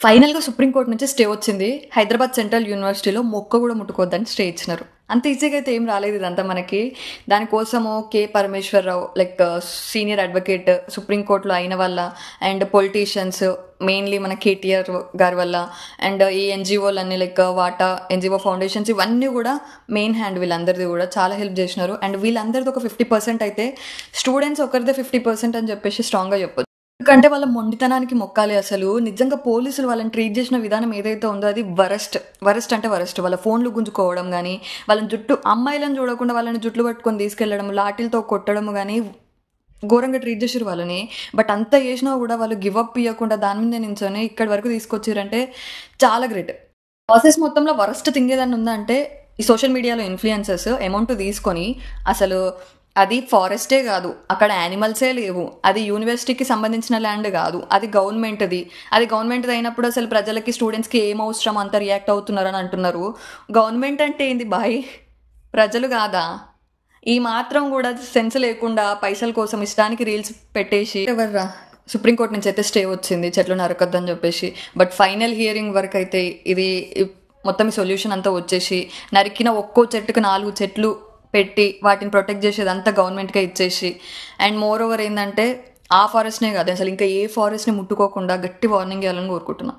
ఫైనల్‌గా supreme court నుంచి stay వచ్చింది. హైదరాబాద్ సెంట్రల్ యూనివర్సిటీలో మొక్క గూడా ముట్టుకోవద్దని స్టే ఇచ్చినారు. అంత ఈజీగా అయితే ఏం రాలేదు ఇదంతా మనకి. దానికోసము పరమేశ్వరరావు సీనియర్ అడ్వకేట్ సుప్రీం కోర్ట్‌లో అయిన వల్ల అండ్ పొలిటీషియన్స్ మెయిన్‌లీ మన కేటీఆర్ గారి వల్ల అండ్ ఈ ఎన్‌జీఓలన్నీ వాటా, ఎన్‌జీఓ ఫౌండేషన్స్ ఇవన్నీ గూడా మెయిన్ హ్యాండ్ వీళ్ళందరిది గూడా చాలా హెల్ప్ జేసినారు. అండ్ వీళ్ళందరిది ఒక 50% అయితే స్టూడెంట్స్ ఒకరిదే 50% అని జెప్పేసి స్ట్రాంగ్‌గా జెప్పొచ్చు. ఎందుకంటే వాళ్ళ మొండితనానికి మొక్కాలి అసలు. నిజంగా పోలీసులు వాళ్ళని ట్రీట్ చేసిన విధానం ఏదైతే ఉందో అది వరస్ట్. వరస్ట్ అంటే వరస్ట్. వాళ్ళ ఫోన్‌లు గుంజుకోవడం గానీ, వాళ్ళని అమ్మాయిలను చూడకుండా వాళ్ళని జుట్లు పట్టుకొని తీసుకెళ్లడం, లాఠీలతో కొట్టడం గానీ ఘోరంగా ట్రీట్ చేసిర్రు వాళ్ళని. బట్ అంత చేసినా గూడా వాళ్ళు గివ్ అప్ ఇయ్యకుండా దాని మీదే నించొని ఇక్కడి వరకు తీసుకొచ్చిర్రంటే చాలా గ్రేట్. ప్రాసెస్ మొత్తంలో వరస్ట్ థింగ్ ఏదన్నా ఉందంటే ఈ సోషల్ మీడియాలో ఇన్‌ఫ్లుయెన్సర్స్ అమౌంట్ తీసుకొని అసలు అది ఫారెస్టే గాదు. అక్కడ యానిమల్సే లేవు. అది యూనివర్సిటీకి సంబంధించిన ల్యాండ్ గాదు. అది గవర్నమెంట్‌ది. అది గవర్నమెంట్‌ది అయినప్పుడు అసలు ప్రజలకి, స్టూడెంట్స్‌కి ఏం అవసరం అంత రియాక్ట్ అవుతున్నారని అంటున్నారు. గవర్నమెంట్ అంటే ఏంది భాయ్? ప్రజలు గాదా? ఈ మాత్రం గూడా సెన్స్ లేకుండా పైసల కోసం ఇష్టానికి రీల్స్ పెట్టేసి ఎవర్రా? సుప్రీం కోర్ట్ నుంచి అయితే స్టే వచ్చింది. చెట్లు నరకొద్దని జెప్పేసి. బట్ ఫైనల్ హియరింగ్ వరకైతే ఇది మొత్తం ఈ సొల్యూషన్ అంతా వచ్చేసి నరికిన ఒక్కో చెట్టుకి 4 చెట్లు పెట్టి వాటిని ప్రొటెక్ట్ చేసేదంతా గవర్నమెంట్‌కే ఇచ్చేసి అండ్ మోర్ ఓవర్ ఏందంటే ఆ ఫారెస్ట్‌నే కాదు అసలు ఇంకా ఏ ఫారెస్ట్‌ని ముట్టుకోకుండా గట్టి వార్నింగ్ ఇయ్యాలని కోరుకుంటున్నా.